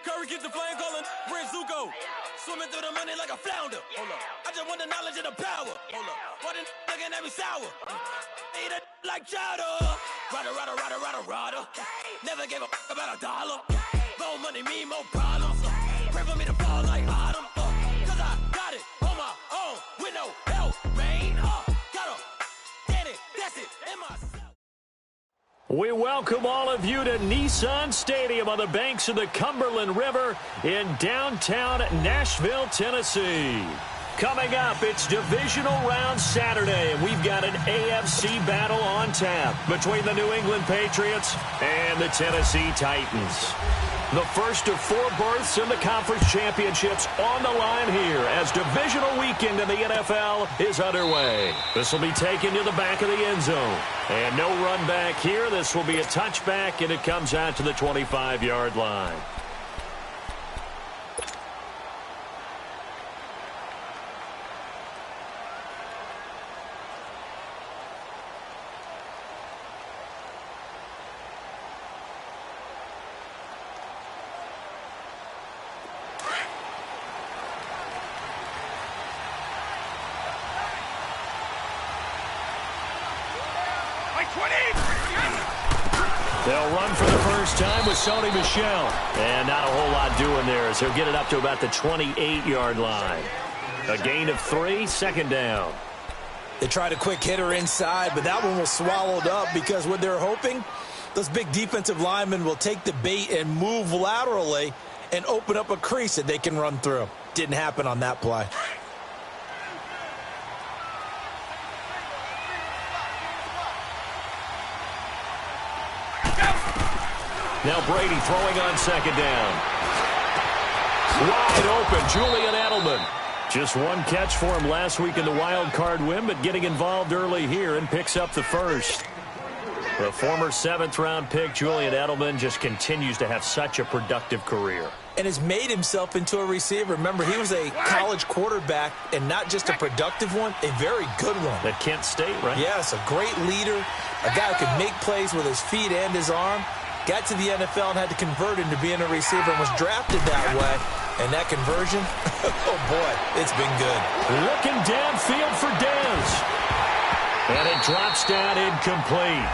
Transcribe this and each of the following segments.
Curry keeps the flame calling, Prince Zuko. Swimming through the money like a flounder. Hold up. I just want the knowledge and the power. Hold up. Why the looking at me sour? Eat it like chowder. Rada. Never gave a about $1. More money mean more problems. Pray for me to fall like autumn. Cause I got it on my own with no help, man. Gotta get it, that's it, in myself. We welcome all of you to Nissan Stadium on the banks of the Cumberland River in downtown Nashville, Tennessee. Coming up, it's divisional round Saturday, and we've got an AFC battle on tap between the New England Patriots and the Tennessee Titans. The first of 4 berths in the conference championships on the line here as divisional weekend in the NFL is underway. This will be taken to the back of the end zone. And no run back here. This will be a touchback, and it comes out to the 25-yard line. They'll run for the first time with Sony Michel. And not a whole lot doing there as he'll get it up to about the 28-yard line. A gain of 3, second down. They tried a quick hitter inside, but that one was swallowed up because what they're hoping, those big defensive linemen will take the bait and move laterally and open up a crease that they can run through. Didn't happen on that play. Now Brady throwing on second down. Wide open, Julian Edelman. Just one catch for him last week in the wild card win, but getting involved early here and picks up the first. The former 7th-round pick, Julian Edelman, just continues to have such a productive career. And has made himself into a receiver. Remember, he was a college quarterback, and not just a productive one, a very good one. At Kent State, right? Yes, a great leader, a guy who could make plays with his feet and his arm. Got to the NFL and had to convert into being a receiver and was drafted that way. And that conversion, oh boy, it's been good. Looking downfield for Dez. And it drops down incomplete.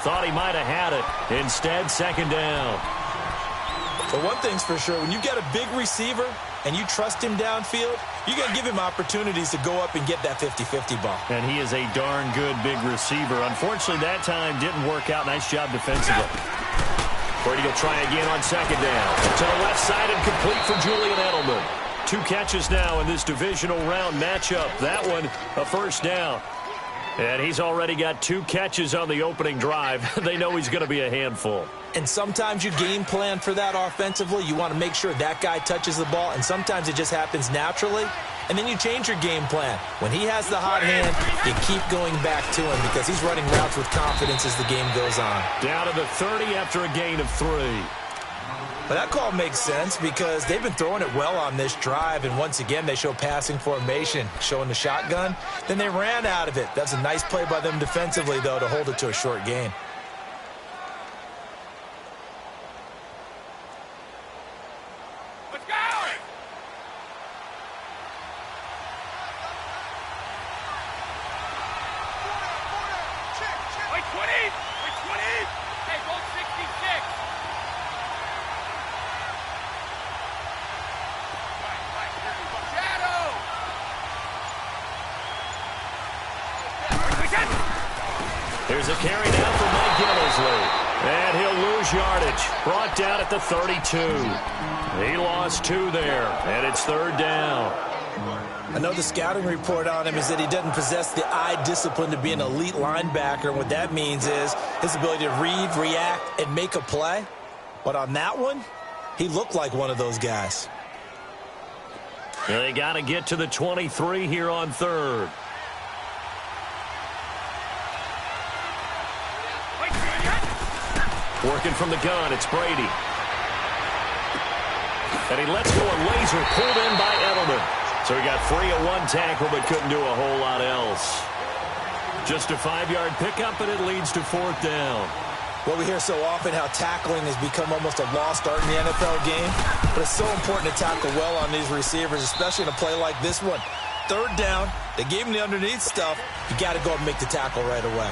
Thought he might have had it. Instead, second down. But one thing's for sure, when you got a big receiver and you trust him downfield, you got to give him opportunities to go up and get that 50-50 ball. And he is a darn good big receiver. Unfortunately, that time didn't work out. Nice job defensively. Brady will try again on second down. To the left side and complete for Julian Edelman. 2 catches now in this divisional round matchup. That one, a first down. And he's already got 2 catches on the opening drive. They know he's going to be a handful. And sometimes you game plan for that offensively. You want to make sure that guy touches the ball, and sometimes it just happens naturally. And then you change your game plan. When he has the hot hand, you keep going back to him because he's running routes with confidence as the game goes on. Down to the 30 after a gain of 3. But that call makes sense because they've been throwing it well on this drive, and once again they show passing formation, showing the shotgun. Then they ran out of it. That's a nice play by them defensively, though, to hold it to a short gain. Here's a carry down for Mike Gillisley. And he'll lose yardage. Brought down at the 32. He lost 2 there. And it's third down. I know the scouting report on him is that he doesn't possess the eye discipline to be an elite linebacker. And what that means is his ability to read, react, and make a play. But on that one, he looked like one of those guys. They got to get to the 23 here on third. Working from the gun, it's Brady. And he lets go a laser pulled in by Edelman. So he got free of 1 tackle but couldn't do a whole lot else. Just a 5-yard pickup, and it leads to 4th down. Well, we hear so often how tackling has become almost a lost art in the NFL game, but it's so important to tackle well on these receivers, especially in a play like this one. Third down, they gave him the underneath stuff. You got to go and make the tackle right away.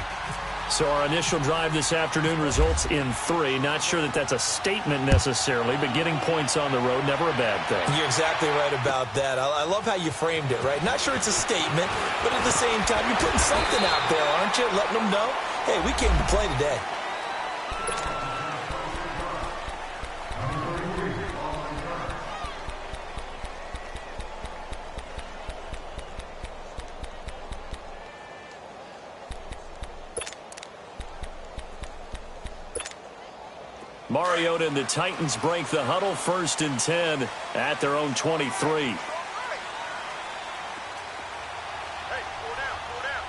So our initial drive this afternoon results in 3. Not sure that that's a statement necessarily, but getting points on the road, never a bad thing. You're exactly right about that. I love how you framed it, right? Not sure it's a statement, but at the same time, you're putting something out there, aren't you? Letting them know, hey, we came to play today. Mariota and the Titans break the huddle, 1st and 10 at their own 23. Hey, pull down, pull down.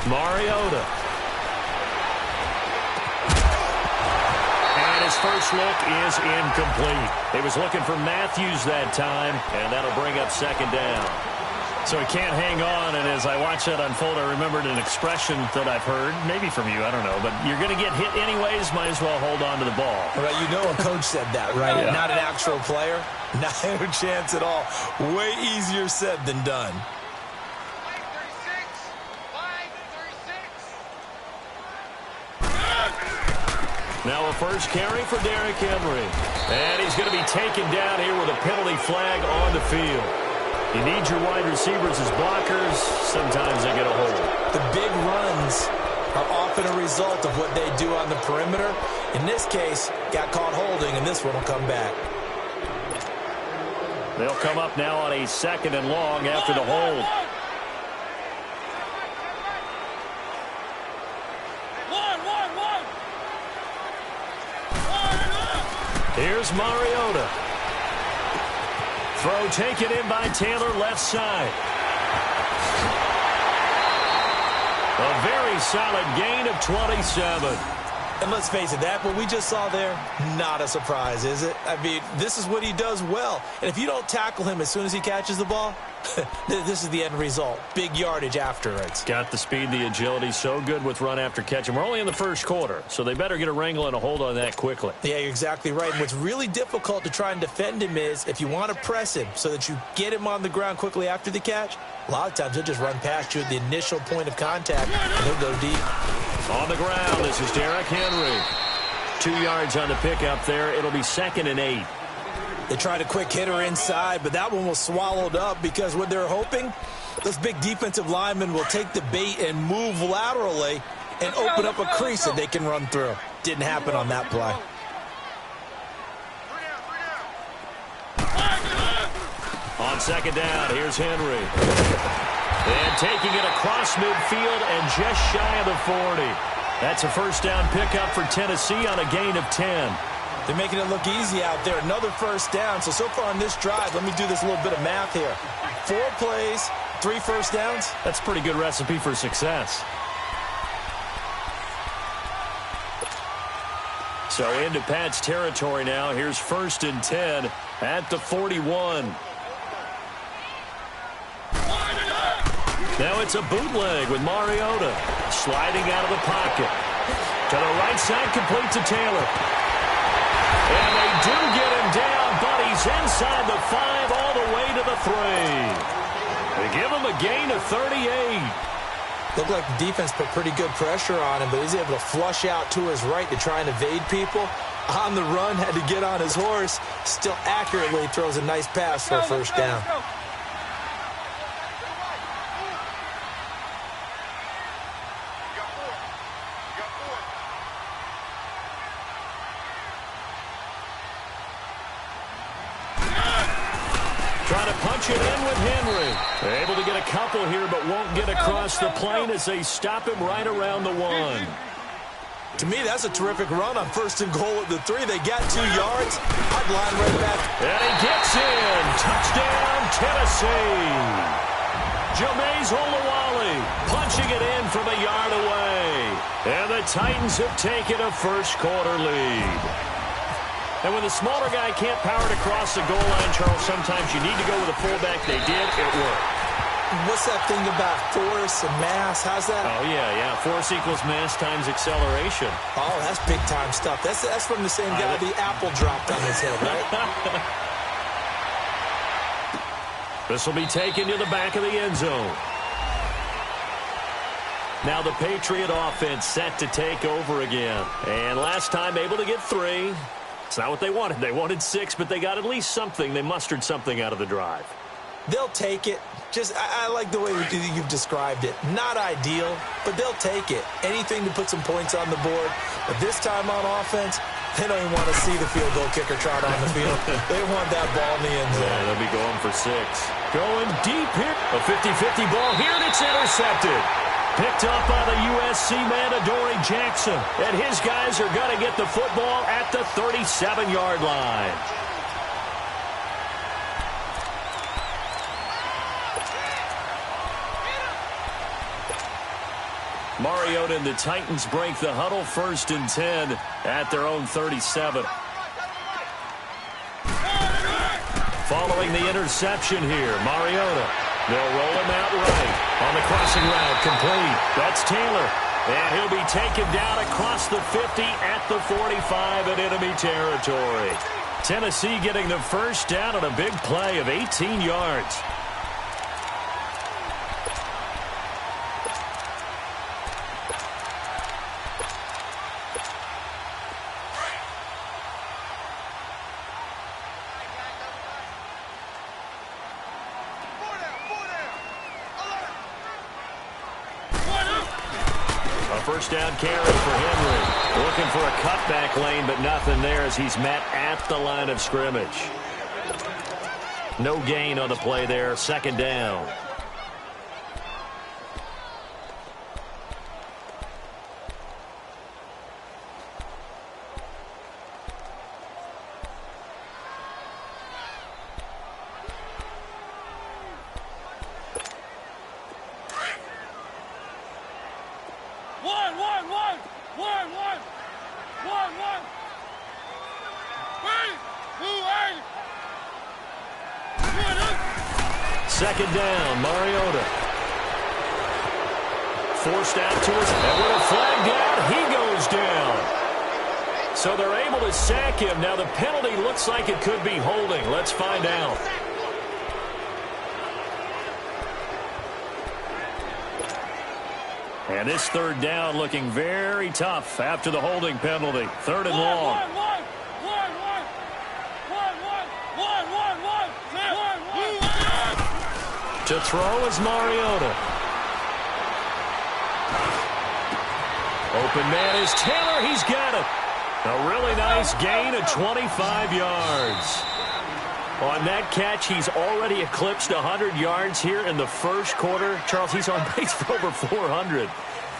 Mariota. And his first look is incomplete. He was looking for Matthews that time, and that'll bring up 2nd down. So he can't hang on, and as I watch that unfold, I remembered an expression that I've heard, maybe from you, I don't know, but you're going to get hit anyways, might as well hold on to the ball. Well, you know a coach said that, right? Yeah. Not an actual player. Not a chance at all. Way easier said than done. 536. Now a first carry for Derrick Henry. And he's going to be taken down here with a penalty flag on the field. You need your wide receivers as blockers. Sometimes they get a hold. The big runs are often a result of what they do on the perimeter. In this case, got caught holding, and this one will come back. They'll come up now on a 2nd and long after the hold. Here's Mariota. Throw taken in by Taylor, left side. A very solid gain of 27. And let's face it, that what we just saw there, not a surprise, is it? I mean, this is what he does well. And if you don't tackle him as soon as he catches the ball, this is the end result. Big yardage afterwards. Got the speed, the agility, so good with run after catch. And we're only in the first quarter, so they better get a wrangle and a hold on that quickly. Yeah, you're exactly right. And what's really difficult to try and defend him is if you want to press him so that you get him on the ground quickly after the catch, a lot of times he'll just run past you at the initial point of contact, and he'll go deep. On the ground, this is Derrick Henry. 2 yards on the pickup there. It'll be 2nd and 8. They tried a quick hitter inside, but that one was swallowed up because what they're hoping, those big defensive linemen will take the bait and move laterally and open up a crease that they can run through. Didn't happen on that play. On 2nd down, here's Henry. And taking it across midfield and just shy of the 40. That's a first down pickup for Tennessee on a gain of 10. They're making it look easy out there. Another first down. So far on this drive, let me do this little bit of math here. 4 plays, 3 first downs. That's a pretty good recipe for success. So into Pat's territory now. Here's 1st and 10 at the 41. Now it's a bootleg with Mariota sliding out of the pocket. To the right side, complete to Taylor. And they do get him down, but he's inside the 5 all the way to the 3. They give him a gain of 38. Looked like the defense put pretty good pressure on him, but he's able to flush out to his right to try and evade people. On the run, had to get on his horse. Still accurately throws a nice pass for a first down. Trying to punch it in with Henry. Able to get a couple here, but won't get across the plane as they stop him right around the 1. To me, that's a terrific run on 1st and goal at the 3. They got 2 yards. I'd line right back. And he gets in. Touchdown, Tennessee. Jameis Olawale punching it in from a yard away. And the Titans have taken a first quarter lead. And when the smaller guy can't power it across the goal line, Charles, sometimes you need to go with a fullback. They did. It worked. What's that thing about force and mass? How's that? Oh, yeah. Force equals mass times acceleration. Oh, that's big-time stuff. That's from the same guy the apple dropped on his head, right? This will be taken to the back of the end zone. Now the Patriot offense set to take over again. And last time able to get 3. It's not what they wanted. They wanted 6, but they got at least something. They mustered something out of the drive. They'll take it. I like the way you've described it. Not ideal, but they'll take it. Anything to put some points on the board. But this time on offense, they don't even want to see the field goal kicker trot on the field. They want that ball in the end zone. Yeah, they'll be going for 6. Going deep here. A 50-50 ball here, and it's intercepted. Picked up by the USC man, Adoree Jackson. And his guys are going to get the football at the 37-yard line. Mariota and the Titans break the huddle, 1st and 10 at their own 37. Following the interception here, Mariota. They'll roll him out right. On the crossing route, complete. That's Taylor. And he'll be taken down across the 50 at the 45 in enemy territory. Tennessee getting the first down on a big play of 18 yards. First down carry for Henry. Looking for a cutback lane, but nothing there as he's met at the line of scrimmage. No gain on the play there. 2nd down. Second down, Mariota. Forced out to us, and with a flag down, he goes down. So they're able to sack him. Now the penalty looks like it could be holding. Let's find out. And this 3rd down looking very tough after the holding penalty. 3rd and long. To throw is Mariota. Open man is Taylor. He's got it. A really nice gain of 25 yards. On that catch, he's already eclipsed 100 yards here in the 1st quarter. Charles, he's on pace for over 400.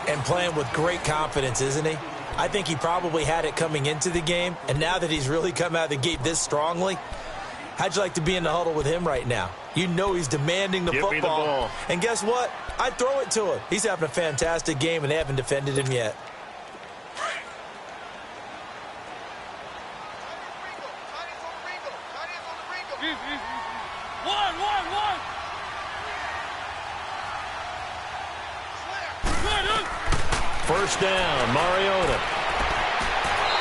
And playing with great confidence, isn't he? I think he probably had it coming into the game, and now that he's really come out of the gate this strongly, how'd you like to be in the huddle with him right now? You know he's demanding the Give football. me the ball. And guess what? I'd throw it to him. He's having a fantastic game, and they haven't defended him yet. First down, Mariota.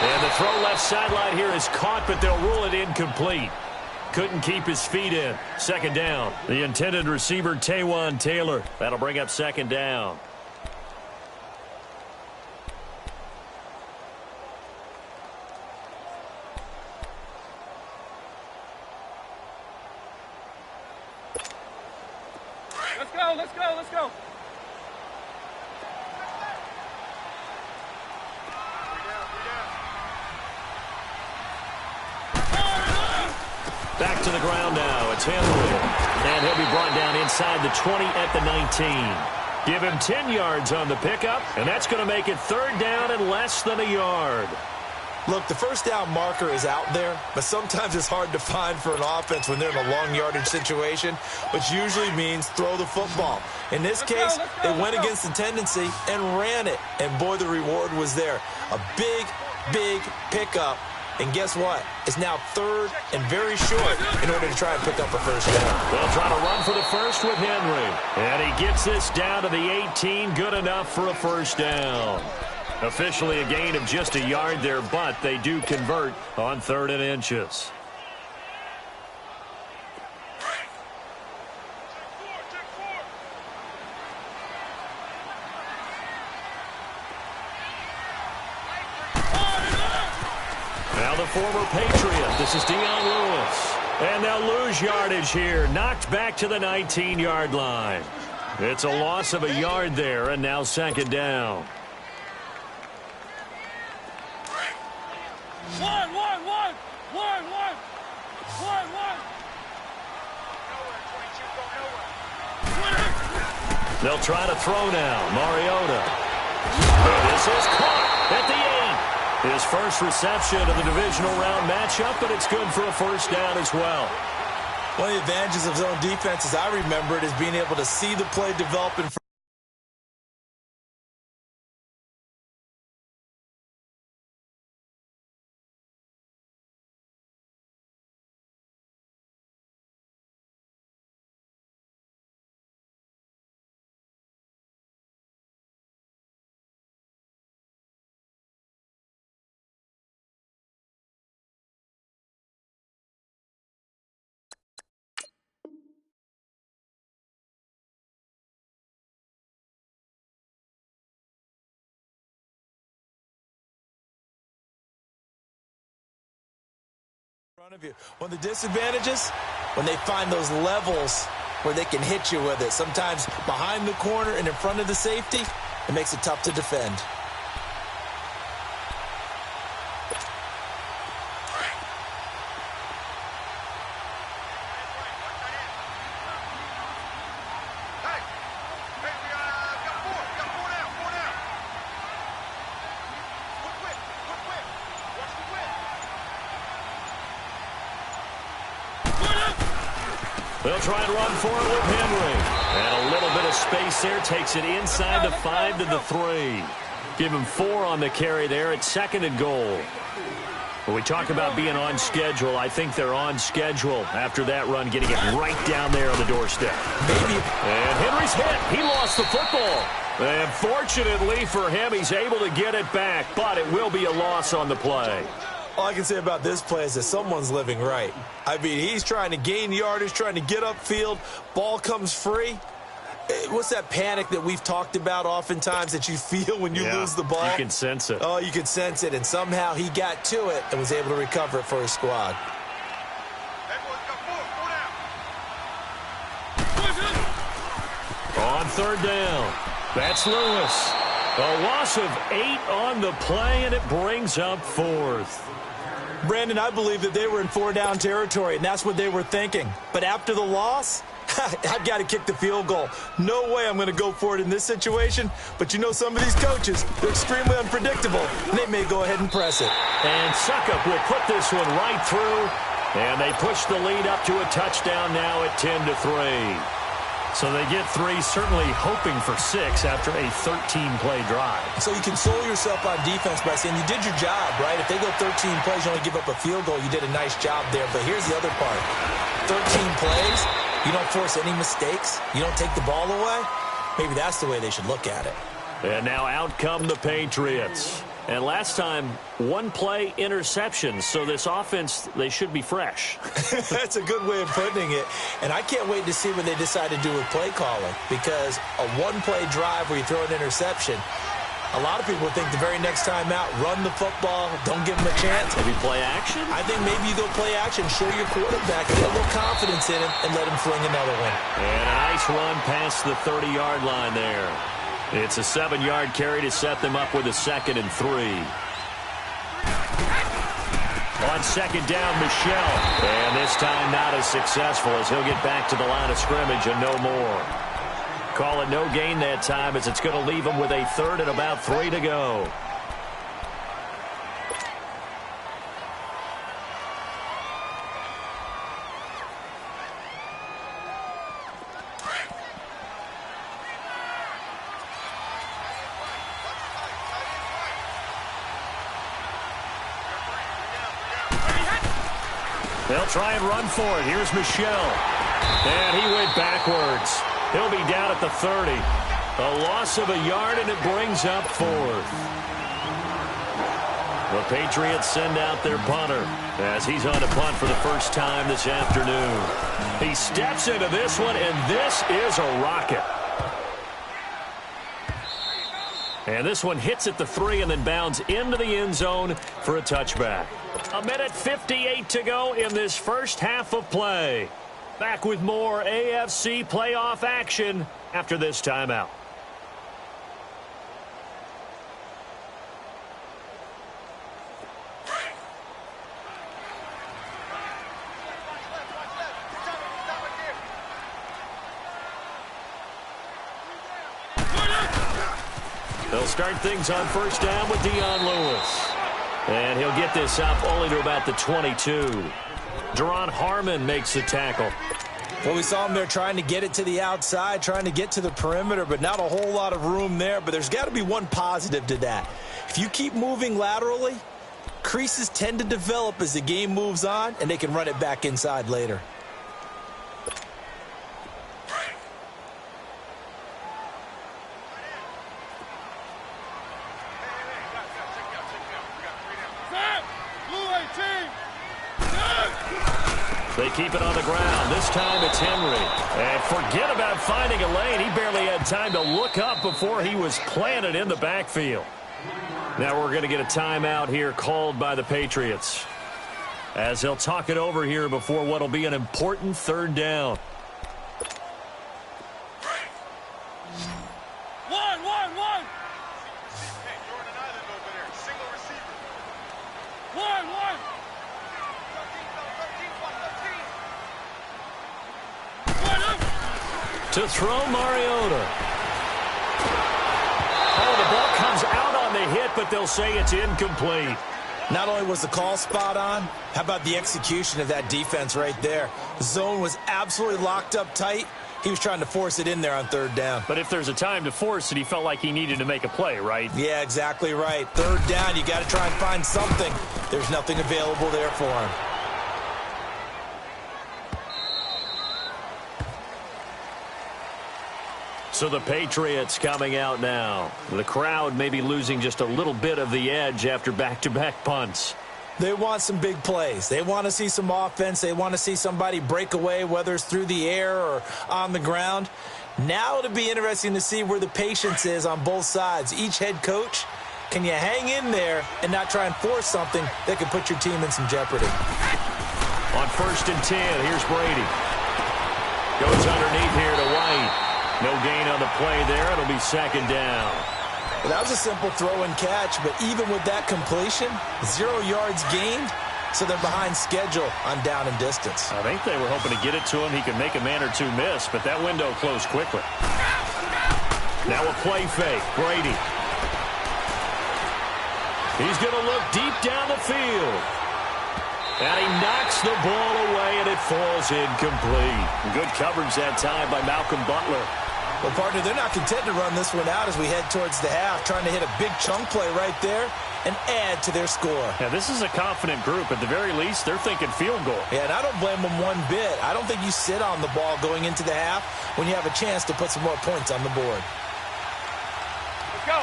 And the throw left sideline here is caught, but they'll rule it incomplete. Couldn't keep his feet in. 2nd down. The intended receiver, Taywan Taylor. That'll bring up 2nd down. Let's go. Back to the ground now. It's Henry. And he'll be brought down inside the 20 at the 19. Give him 10 yards on the pickup, and that's going to make it 3rd down and less than a yard. Look, the first down marker is out there, but sometimes it's hard to find for an offense when they're in a long yardage situation, which usually means throw the football. In this case, they went against the tendency and ran it, and boy, the reward was there. A big, big pickup And guess what? It's now third and very short in order to try and pick up a first down. They'll try to run for the first with Henry. And he gets this down to the 18. Good enough for a first down. Officially a gain of just a yard there, but they do convert on 3rd and inches. Now the former Patriot. This is Dion Lewis. And they'll lose yardage here. Knocked back to the 19-yard line. It's a loss of a yard there, and now 2nd down. They'll try to throw now. Mariota. This is caught at the 8. His first reception of the divisional round matchup, but it's good for a first down as well. One of the advantages of zone defense, as I remember it, is being able to see the play develop in front. Of you. One of the disadvantages, when they find those levels where they can hit you with it, sometimes behind the corner and in front of the safety, it makes it tough to defend. They'll try and run for it with Henry. And a little bit of space there. Takes it inside the 5 to the 3. Give him 4 on the carry there at 2nd and goal. When we talk about being on schedule, I think they're on schedule after that run, getting it right down there on the doorstep. Maybe. And Henry's hit. He lost the football. And fortunately for him, he's able to get it back, but it will be a loss on the play. All I can say about this play is that someone's living right. I mean, he's trying to gain yardage, trying to get upfield. Ball comes free. What's that panic that we've talked about oftentimes that you feel when you lose the ball? You can sense it. Oh, you can sense it, and somehow he got to it and was able to recover it for his squad. On 3rd down, that's Lewis. A loss of 8 on the play, and it brings up 4th. Brandon, I believe that they were in 4-down territory, and that's what they were thinking. But after the loss, I've got to kick the field goal. No way I'm going to go for it in this situation. But you know, some of these coaches, they're extremely unpredictable, and they may go ahead and press it. And Suckup will put this one right through, and they push the lead up to a touchdown now at 10 to 3. So they get 3, certainly hoping for 6 after a 13-play drive. So you console yourself on defense by saying you did your job, right? If they go 13 plays, you only give up a field goal, you did a nice job there. But here's the other part. 13 plays, you don't force any mistakes, you don't take the ball away. Maybe that's the way they should look at it. And now out come the Patriots. And last time, 1-play interception. So this offense, they should be fresh. That's a good way of putting it. And I can't wait to see what they decide to do with play calling. Because a 1-play drive where you throw an interception, a lot of people think the very next time out, run the football, don't give them a chance. Maybe play action? I think maybe you go play action, show your quarterback, get a little confidence in him, and let him fling another one. And a nice run past the 30-yard line there. It's a 7-yard carry to set them up with a 2nd and 3. On 2nd down, Michelle. And this time not as successful as he'll get back to the line of scrimmage and no more. Call it no gain that time as it's going to leave him with a 3rd and about 3 to go. They'll try and run for it. Here's Michel. And he went backwards. He'll be down at the 30. A loss of a yard, and it brings up 4th. The Patriots send out their punter as he's on to punt for the first time this afternoon. He steps into this one, and this is a rocket. And this one hits at the 3 and then bounds into the end zone for a touchback. 1:58 to go in this first half of play. Back with more AFC playoff action after this timeout. They'll start things on first down with Dion Lewis. And he'll get this up only to about the 22. Deron Harmon makes the tackle. Well, we saw him there trying to get it to the outside, trying to get to the perimeter, but not a whole lot of room there. But there's got to be one positive to that. If you keep moving laterally, creases tend to develop as the game moves on, and they can run it back inside later. They keep it on the ground. This time it's Henry. And forget about finding a lane. He barely had time to look up before he was planted in the backfield. Now we're going to get a timeout here called by the Patriots, as they'll talk it over here before what will be an important third down. One. Hey, you're on an island over there. Single receiver. One. 13. To throw Mariota. Oh, the ball comes out on the hit, but they'll say it's incomplete. Not only was the call spot on, how about the execution of that defense right there? The zone was absolutely locked up tight. He was trying to force it in there on third down. But if there's a time to force it, he felt like he needed to make a play, right? Yeah, exactly right. Third down, you got to try and find something. There's nothing available there for him. So the Patriots coming out now. The crowd may be losing just a little bit of the edge after back-to-back punts. They want some big plays. They want to see some offense. They want to see somebody break away, whether it's through the air or on the ground. Now it'll be interesting to see where the patience is on both sides. Each head coach, can you hang in there and not try and force something that could put your team in some jeopardy? On 1st and 10, here's Brady. Goes underneath here to White. No gain on the play there. It'll be 2nd down. Well, that was a simple throw and catch, but even with that completion, 0 yards gained, so they're behind schedule on down and distance. I think they were hoping to get it to him. He could make a man or two miss, but that window closed quickly. Now a play fake. Brady. He's going to look deep down the field. And he knocks the ball away, and it falls incomplete. Good coverage that time by Malcolm Butler. Well, partner, they're not content to run this one out as we head towards the half, trying to hit a big chunk play right there and add to their score. Yeah, this is a confident group. At the very least, they're thinking field goal. Yeah, and I don't blame them one bit. I don't think you sit on the ball going into the half when you have a chance to put some more points on the board.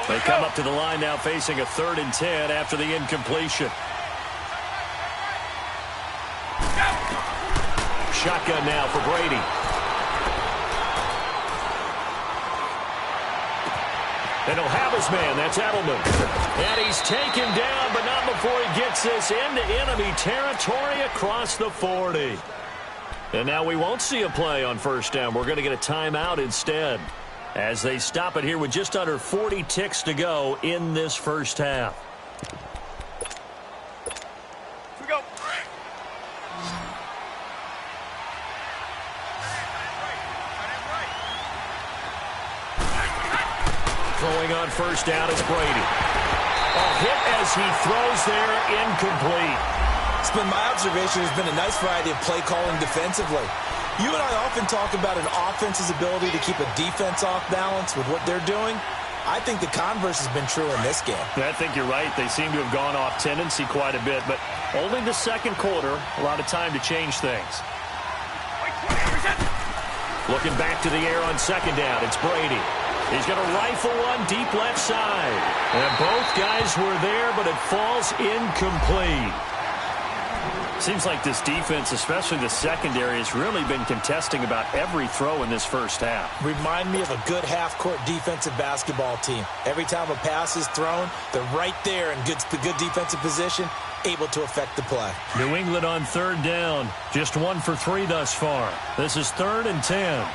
They come up to the line now facing a 3rd and 10 after the incompletion. Shotgun now for Brady. And he'll have his man. That's Edelman. And he's taken down, but not before he gets this into enemy territory across the 40. And now we won't see a play on 1st down. We're going to get a timeout instead, as they stop it here with just under 40 ticks to go in this first half. Here we go. Throwing on 1st down is Brady. A hit as he throws there, incomplete. It's been my observation. There's been a nice variety of play calling defensively. You and I often talk about an offense's ability to keep a defense off balance with what they're doing. I think the converse has been true in this game. I think you're right. They seem to have gone off tendency quite a bit, but only the second quarter, a lot of time to change things. Looking back to the air on second down, it's Brady. He's going to rifle one deep left side. And both guys were there, but it falls incomplete. Seems like this defense, especially the secondary, has really been contesting about every throw in this first half. Remind me of a good half-court defensive basketball team. Every time a pass is thrown, they're right there in good defensive position, able to affect the play. New England on third down. Just 1 for 3 thus far. This is 3rd and 10.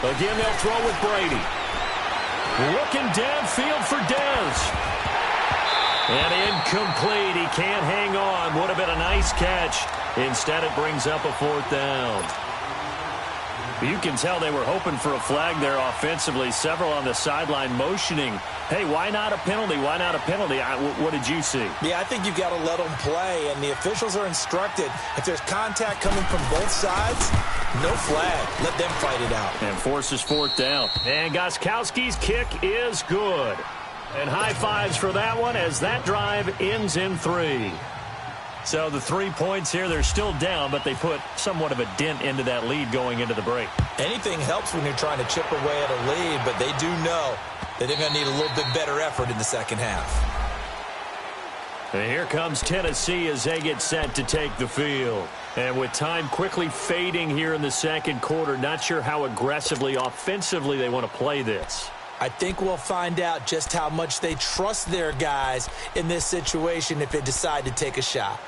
Again, they'll throw with Brady. Looking downfield for Dez. And incomplete. He can't hang on. Would have been a nice catch. Instead, it brings up a 4th down. You can tell they were hoping for a flag there offensively. Several on the sideline motioning, hey, why not a penalty? Why not a penalty? What did you see? Yeah, I think you've got to let them play, and the officials are instructed. If there's contact coming from both sides, no flag. Let them fight it out. And forces 4th down. And Gostkowski's kick is good. And high fives for that one as that drive ends in 3. So the 3 points here, they're still down, but they put somewhat of a dent into that lead going into the break. Anything helps when you're trying to chip away at a lead, but they do know that they're going to need a little bit better effort in the second half. And here comes Tennessee as they get set to take the field. And with time quickly fading here in the second quarter, not sure how aggressively, offensively they want to play this. I think we'll find out just how much they trust their guys in this situation if they decide to take a shot.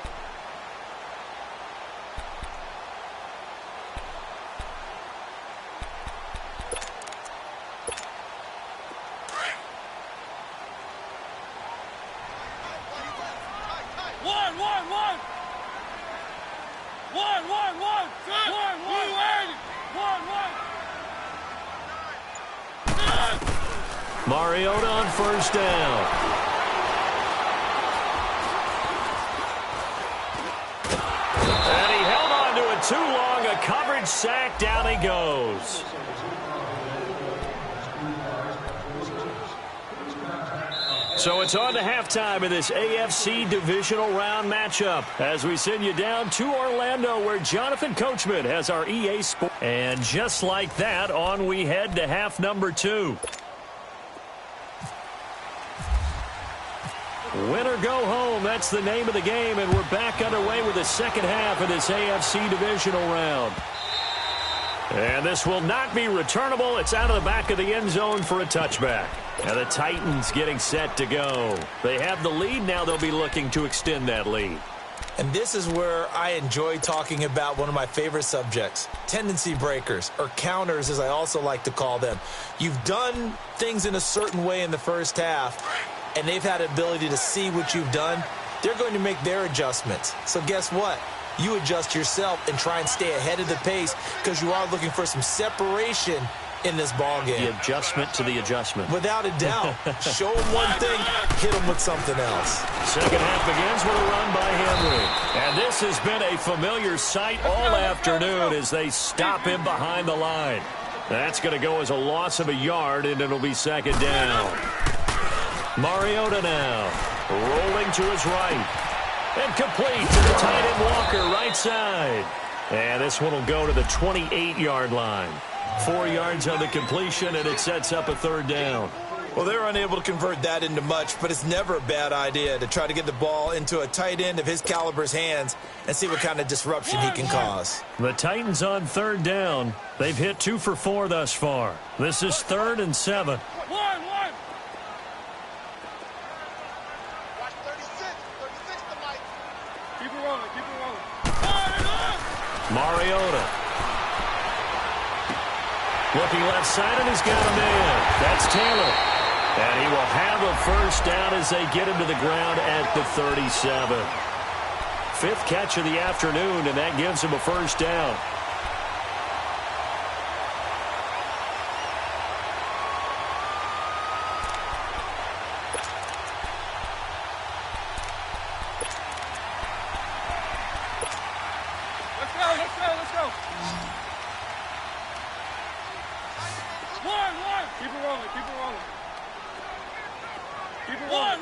Mariota on first down. And he held on to it too long. A coverage sack. Down he goes. So it's on to halftime in this AFC divisional round matchup as we send you down to Orlando where Jonathan Coachman has our EA Sports. And just like that, on we head to half number 2. Win or go home, that's the name of the game, and we're back underway with the second half of this AFC divisional round. And this will not be returnable. It's out of the back of the end zone for a touchback. And the Titans getting set to go. They have the lead now. They'll be looking to extend that lead. And this is where I enjoy talking about one of my favorite subjects, tendency breakers, or counters as I also like to call them. You've done things in a certain way in the first half, and they've had the ability to see what you've done. They're going to make their adjustments. So guess what? You adjust yourself and try and stay ahead of the pace because you are looking for some separation in this ball game. The adjustment to the adjustment. Without a doubt. Show them one thing, hit them with something else. Second half begins with a run by Henry. And this has been a familiar sight all afternoon as they stop him behind the line. That's going to go as a loss of a yard, and it'll be second down. Mariota now, rolling to his right. And complete to the tight end Walker, right side. And this one will go to the 28-yard line. 4 yards on the completion, and it sets up a third down. Well, they're unable to convert that into much, but it's never a bad idea to try to get the ball into a tight end of his caliber's hands and see what kind of disruption he can cause. The Titans on third down. They've hit 2 for 4 thus far. This is 3rd and 7. Mariota. Looking left side, and he's got a man. That's Taylor. And he will have a first down as they get him to the ground at the 37. 5th catch of the afternoon, and that gives him a first down. One.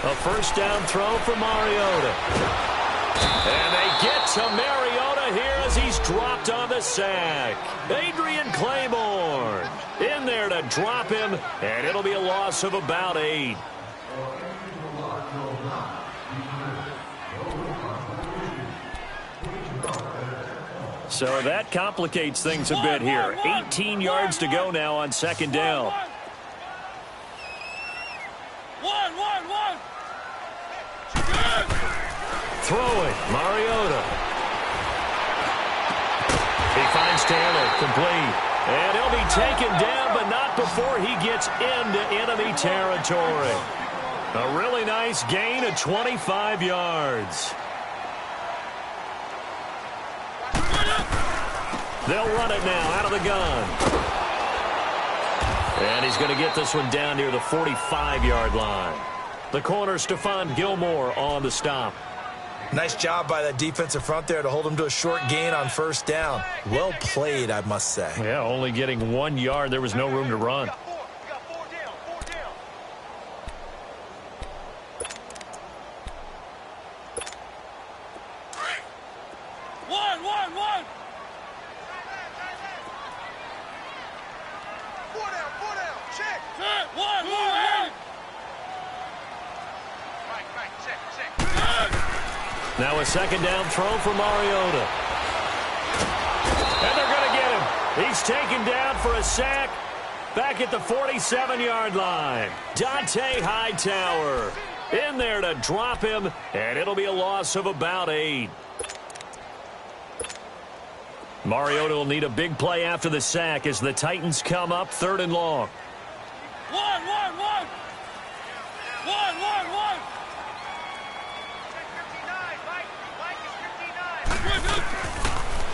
A first down throw for Mariota. And they get to Mariota here as he's dropped on the sack. Adrian Claiborne in there to drop him, and it'll be a loss of about 8. So that complicates things a bit here. 18 yards to go now on second down. One. Throwing, Mariota. He finds Taylor, complete. And he'll be taken down, but not before he gets into enemy territory. A really nice gain of 25 yards. They'll run it now out of the gun. And he's going to get this one down near the 45-yard line. The corner, Stephon Gilmore, on the stop. Nice job by that defensive front there to hold him to a short gain on first down. Well played, I must say. Yeah, only getting 1 yard. There was no room to run. Four down. One. Four down. Check. One. Right. Check. Now a second down throw for Mariota. And they're going to get him. He's taken down for a sack back at the 47-yard line. Dante Hightower in there to drop him, and it'll be a loss of about 8. Mariota will need a big play after the sack as the Titans come up 3rd and long. One.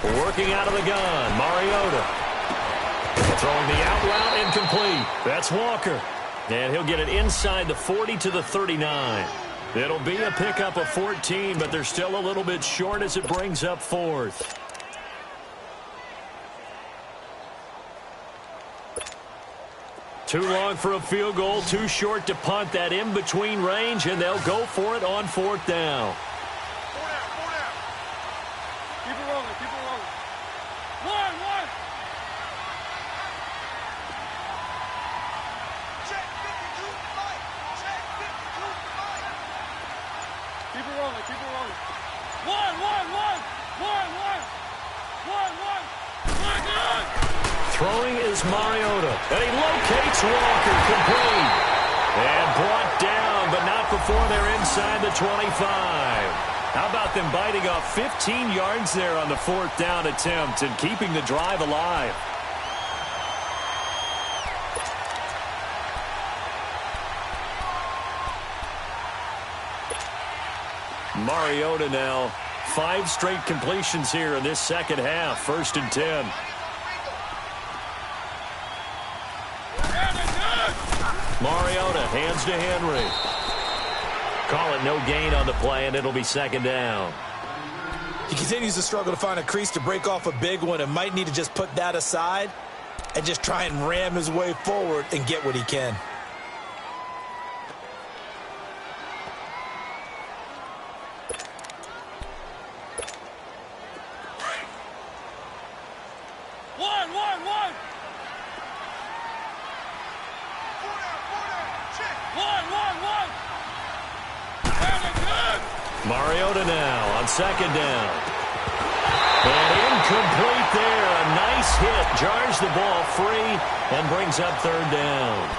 Working out of the gun, Mariota. Throwing the out route, incomplete. That's Walker. And he'll get it inside the 40 to the 39. It'll be a pickup of 14, but they're still a little bit short as it brings up 4th. Too long for a field goal, too short to punt. That in-between range, and they'll go for it on 4th down. Four down. Keep it rolling. One. Check 52 right. Keep it rolling. One. Throwing is Mariota, and he locates Walker, complete. And brought down, but not before they're inside the 25. How about them biting off 15 yards there on the 4th down attempt and keeping the drive alive? Mariota now, 5 straight completions here in this second half, 1st and 10. Mariota hands to Henry. Call it no gain on the play, and it'll be 2nd down. He continues to struggle to find a crease to break off a big one and might need to just put that aside and just try and ram his way forward and get what he can. One. Mariota now on 2nd down. And incomplete there. A nice hit. Jars the ball free and brings up 3rd down.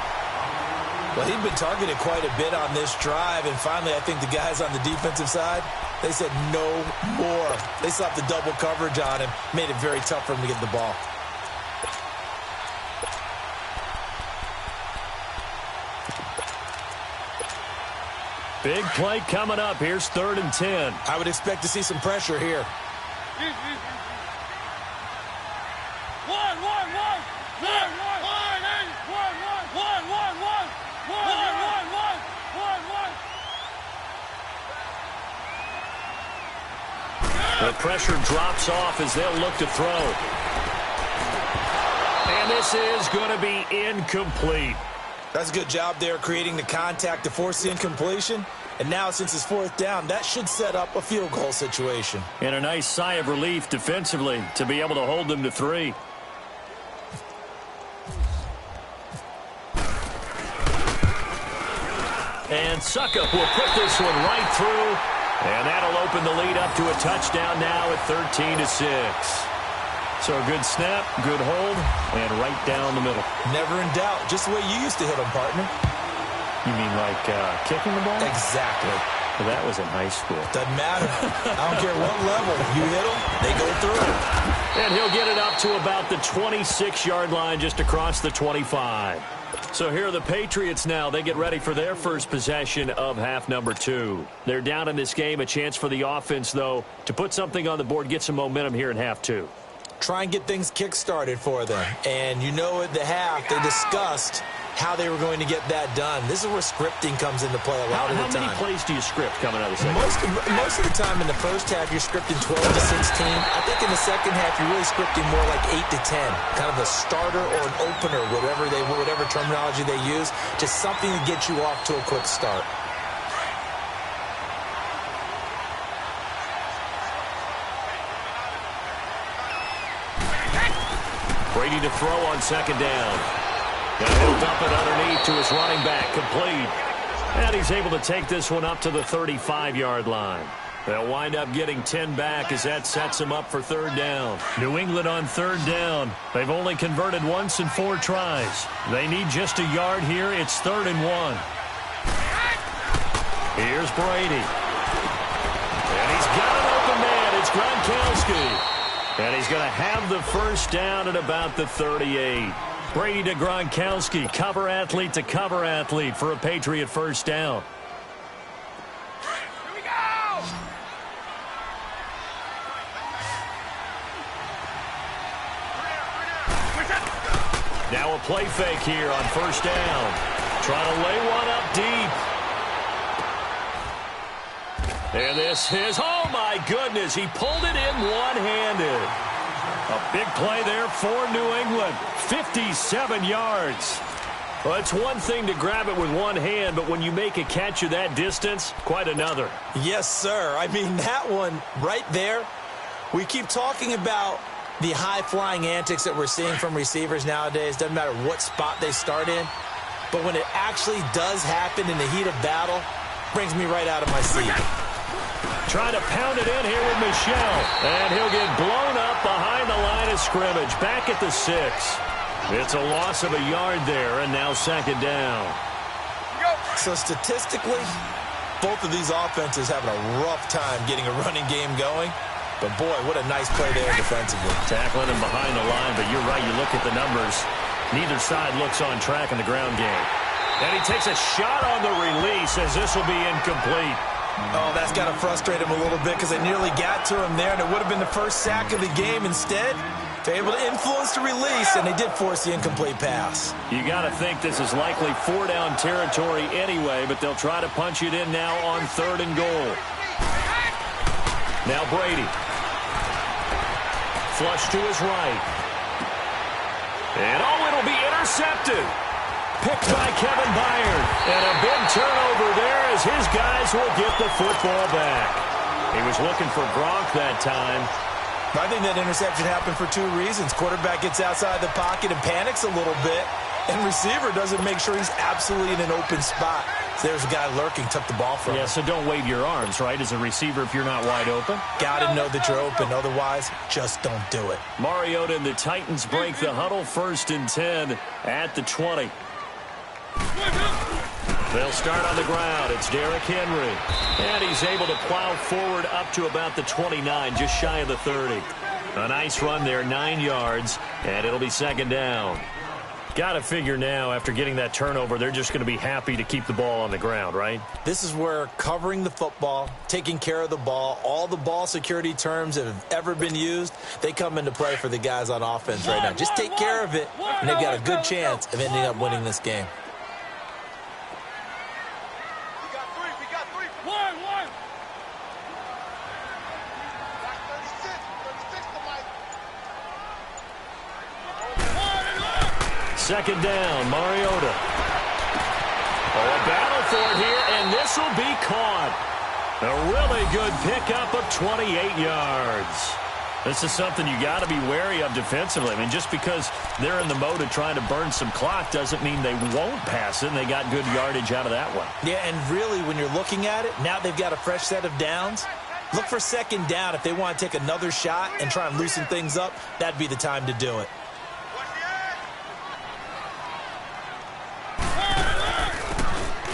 Well, he'd been targeted quite a bit on this drive, and finally I think the guys on the defensive side, they said no more. They slapped the double coverage on him, made it very tough for him to get the ball. Big play coming up. Here's 3rd and 10. I would expect to see some pressure here. The pressure drops off as they'll look to throw. And this is going to be incomplete. That's a good job there creating the contact to force the incompletion. And now, since it's fourth down, that should set up a field goal situation. And a nice sigh of relief defensively to be able to hold them to 3. And Suckup will put this one right through. And that'll open the lead up to a touchdown now at 13-6. So a good snap, good hold, and right down the middle. Never in doubt. Just the way you used to hit them, partner. You mean like kicking the ball? Exactly. Well, that was in high school. Doesn't matter. I don't care what level. You hit them, they go through. And he'll get it up to about the 26-yard line just across the 25. So here are the Patriots now. They get ready for their first possession of half number 2. They're down in this game. A chance for the offense, though, to put something on the board, get some momentum here in half 2. Try and get things kick-started for them. And you know at the half, they discussed how they were going to get that done. This is where scripting comes into play a lot of the time. How many plays do you script coming out of the second? Most of the time in the first half, you're scripting 12 to 16. I think in the second half, you're really scripting more like 8 to 10. Kind of a starter or an opener, whatever terminology they use. Just something to get you off to a quick start. Brady to throw on second down. And he'll dump it underneath to his running back, complete. And he's able to take this one up to the 35-yard line. They'll wind up getting 10 back as that sets them up for third down. New England on third down. They've only converted once in 4 tries. They need just a yard here. It's 3rd and 1. Here's Brady. And he's got an open man. It's Gronkowski. And he's going to have the first down at about the 38. Brady to Gronkowski, cover athlete to cover athlete for a Patriot first down. Here we go! Now a play fake here on first down. Trying to lay one up deep. And this is, oh my goodness, he pulled it in one-handed. A big play there for New England, 57 yards. Well, it's one thing to grab it with one hand, but when you make a catch of that distance, quite another. Yes, sir. I mean, that one right there, we keep talking about the high-flying antics that we're seeing from receivers nowadays. Doesn't matter what spot they start in, but when it actually does happen in the heat of battle, brings me right out of my seat. Trying to pound it in here with Michel. And he'll get blown up behind the line of scrimmage. Back at the 6. It's a loss of a yard there, and now second down. So statistically, both of these offenses having a rough time getting a running game going. But, boy, what a nice play there defensively. Tackling him behind the line, but you're right. You look at the numbers. Neither side looks on track in the ground game. And he takes a shot on the release as this will be incomplete. Oh, that's got to frustrate him a little bit because they nearly got to him there, and it would have been the first sack of the game. Instead, they're able to influence the release, and they did force the incomplete pass. You got to think this is likely 4-down territory anyway, but they'll try to punch it in now on 3rd and goal. Now Brady. Flush to his right. And, oh, it'll be intercepted. Picked by Kevin Byard. And a big turnover there as his guys will get the football back. He was looking for Gronk that time. I think that interception happened for 2 reasons. Quarterback gets outside the pocket and panics a little bit. And receiver doesn't make sure he's absolutely in an open spot. So there's a guy lurking, took the ball from him. Yeah, so don't wave your arms, right, as a receiver if you're not wide open. Got to know that you're open. Otherwise, just don't do it. Mariota and the Titans break the huddle, 1st and 10 at the 20. They'll start on the ground. It's Derrick Henry. And he's able to plow forward up to about the 29, just shy of the 30. A nice run there, 9 yards, and it'll be second down. Got to figure now, after getting that turnover, they're just going to be happy to keep the ball on the ground, right? This is where covering the football, taking care of the ball, all the ball security terms that have ever been used, they come into play for the guys on offense right now. Just take care of it, and they've got a good chance of ending up winning this game. We got three. One. second down. Mariota. Oh, a battle for it here, and this will be caught. A really good pickup of 28 yards. This is something you got to be wary of defensively. I mean, just because they're in the mode of trying to burn some clock doesn't mean they won't pass it, and they got good yardage out of that one. Yeah, and really, when you're looking at it, now they've got a fresh set of downs. Look for second down. If they want to take another shot and try and loosen things up, that'd be the time to do it.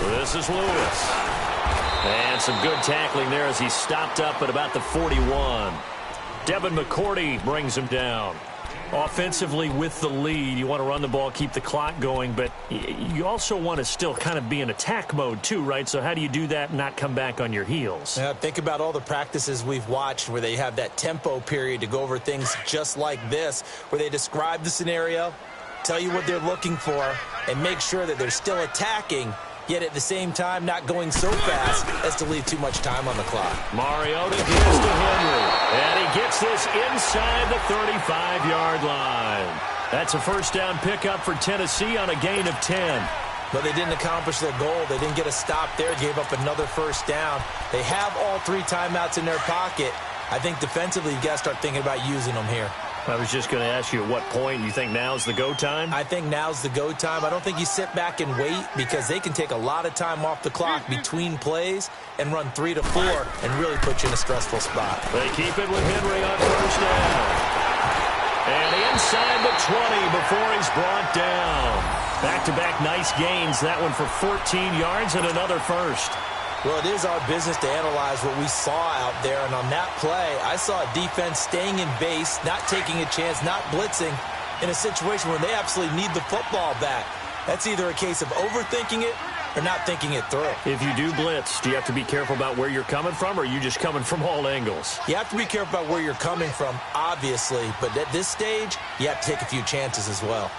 This is Lewis. And some good tackling there as he stopped up at about the 41. Devin McCourty brings him down. Offensively with the lead, you want to run the ball, keep the clock going, but you also want to still kind of be in attack mode too, right? So how do you do that and not come back on your heels? Yeah, think about all the practices we've watched where they have that tempo period to go over things just like this, where they describe the scenario, tell you what they're looking for, and make sure that they're still attacking, yet at the same time not going so fast as to leave too much time on the clock. Mariota gives to Henry, and he gets this inside the 35-yard line. That's a first down pickup for Tennessee on a gain of 10. But they didn't accomplish their goal. They didn't get a stop there, gave up another first down. They have all 3 timeouts in their pocket. I think defensively you've got to start thinking about using them here. I was just going to ask you at what point you think now's the go time? I think now's the go time. I don't think you sit back and wait because they can take a lot of time off the clock between plays and run 3 to 4 and really put you in a stressful spot. They keep it with Henry on first down. And inside the 20 before he's brought down. Back-to-back nice gains. That one for 14 yards and another first. Well, it is our business to analyze what we saw out there, and on that play, I saw a defense staying in base, not taking a chance, not blitzing, in a situation where they absolutely need the football back. That's either a case of overthinking it or not thinking it through. If you do blitz, do you have to be careful about where you're coming from, or are you just coming from all angles? You have to be careful about where you're coming from, obviously, but at this stage, you have to take a few chances as well.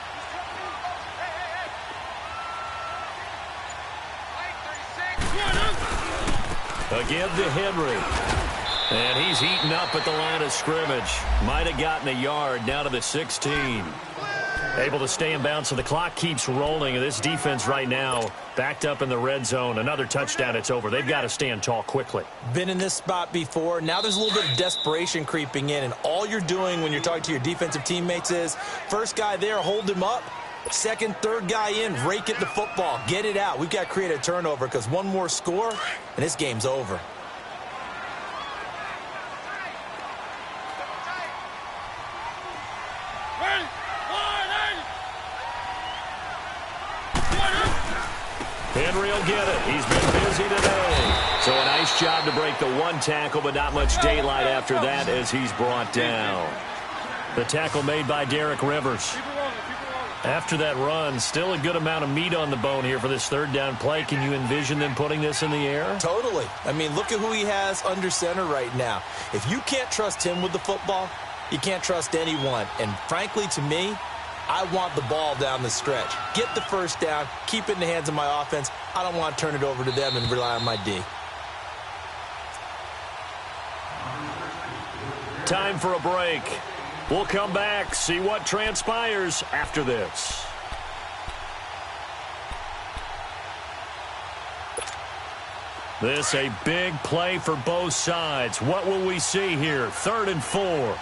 Again to Henry. And he's eaten up at the line of scrimmage. Might have gotten a yard down to the 16. Able to stay in bounds, so the clock keeps rolling. And this defense right now backed up in the red zone. Another touchdown, it's over. They've got to stand tall quickly. Been in this spot before. Now there's a little bit of desperation creeping in. And all you're doing when you're talking to your defensive teammates is, first guy there, hold him up. Second, third guy in, rake at the football. Get it out. We've got to create a turnover because one more score, and this game's over. Henry will get it. He's been busy today. So a nice job to break the one tackle, but not much daylight after that as he's brought down. The tackle made by Derek Rivers. After that run, still a good amount of meat on the bone here for this third down play. Can you envision them putting this in the air? Totally. I mean, look at who he has under center right now. If you can't trust him with the football, you can't trust anyone. And frankly, to me, I want the ball down the stretch. Get the first down, keep it in the hands of my offense. I don't want to turn it over to them and rely on my D. Time for a break. We'll come back, see what transpires after this. This a big play for both sides. What will we see here? 3rd and 4.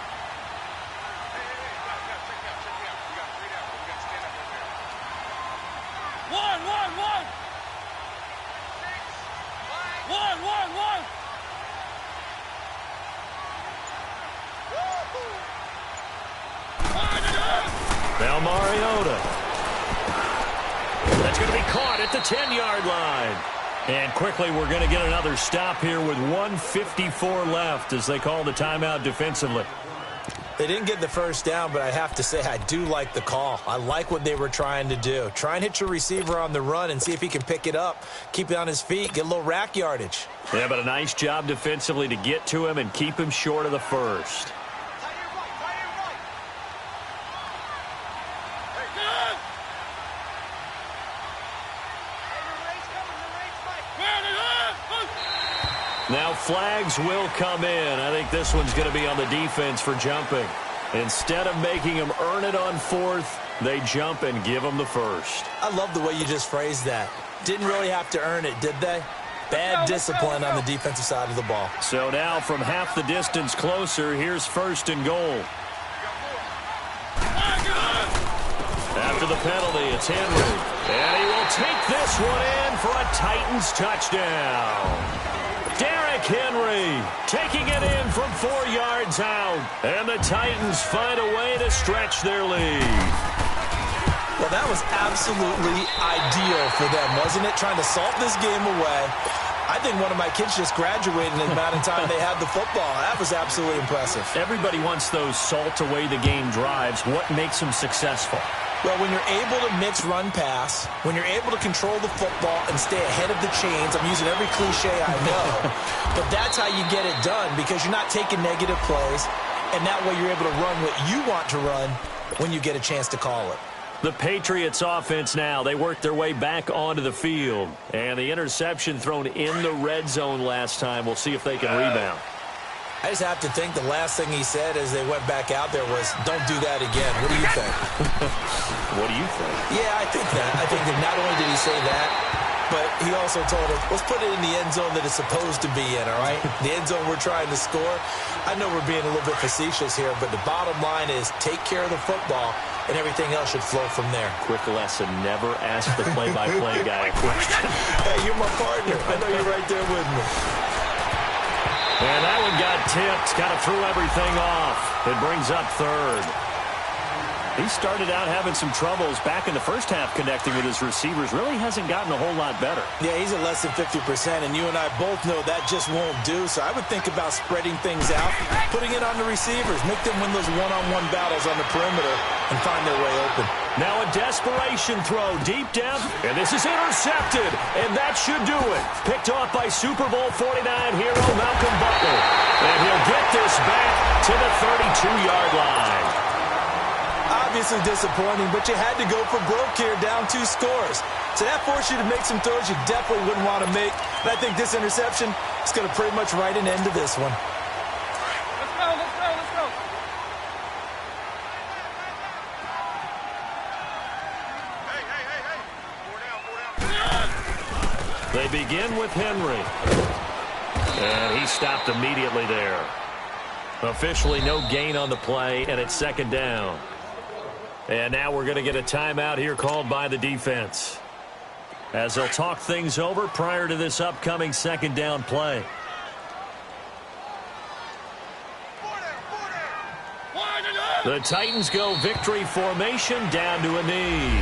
Now Mariota. That's going to be caught at the 10-yard line. And quickly we're going to get another stop here with 1:54 left as they call the timeout defensively. They didn't get the first down, but I have to say I do like the call. I like what they were trying to do. Try and hit your receiver on the run and see if he can pick it up, keep it on his feet, get a little rack yardage. Yeah, but a nice job defensively to get to him and keep him short of the first. Now flags will come in. I think this one's going to be on the defense for jumping. Instead of making him earn it on fourth, they jump and give him the first. I love the way you just phrased that. Didn't really have to earn it, did they? Bad discipline on the defensive side of the ball. So now from half the distance closer, here's first and goal. After the penalty, it's Henry. And he will take this one in for a Titans touchdown. Derrick Henry taking it in from 4 yards out. And the Titans find a way to stretch their lead. Well, that was absolutely ideal for them, wasn't it? Trying to salt this game away. I think one of my kids just graduated in the amount of time they had the football. That was absolutely impressive. Everybody wants those salt away the game drives. What makes them successful? Well, when you're able to mix run-pass, when you're able to control the football and stay ahead of the chains, I'm using every cliche I know, but that's how you get it done because you're not taking negative plays, and that way you're able to run what you want to run when you get a chance to call it. The Patriots offense now, they work their way back onto the field. And the interception thrown in the red zone last time. We'll see if they can rebound. I just have to think the last thing he said as they went back out there was, don't do that again. What do you think? What do you think? Yeah, I think that. I think that not only did he say that, but he also told us, let's put it in the end zone that it's supposed to be in, all right? The end zone we're trying to score. I know we're being a little bit facetious here, but the bottom line is take care of the football, and everything else should flow from there. Quick lesson, never ask the play-by-play guy a question. Hey, you're my partner. I know you're right there with me. And that one got tipped, kind of threw everything off. It brings up third. He started out having some troubles back in the first half connecting with his receivers. Really hasn't gotten a whole lot better. Yeah, he's at less than 50%, and you and I both know that just won't do. So I would think about spreading things out, putting it on the receivers, make them win those one-on-one battles on the perimeter and find their way open. Now a desperation throw deep down, and this is intercepted, and that should do it. Picked off by Super Bowl 49 hero Malcolm Butler, and he'll get this back to the 32-yard line. Obviously disappointing, but you had to go for broke here, down 2 scores. So that forced you to make some throws you definitely wouldn't want to make. And I think this interception is going to pretty much write an end to this one. Let's go, let's go, let's go. Hey. 4 down. They begin with Henry. And he stopped immediately there. Officially no gain on the play, and it's second down. And now we're going to get a timeout here called by the defense, as they'll talk things over prior to this upcoming second down play. 4 down. The Titans go victory formation down to a knee.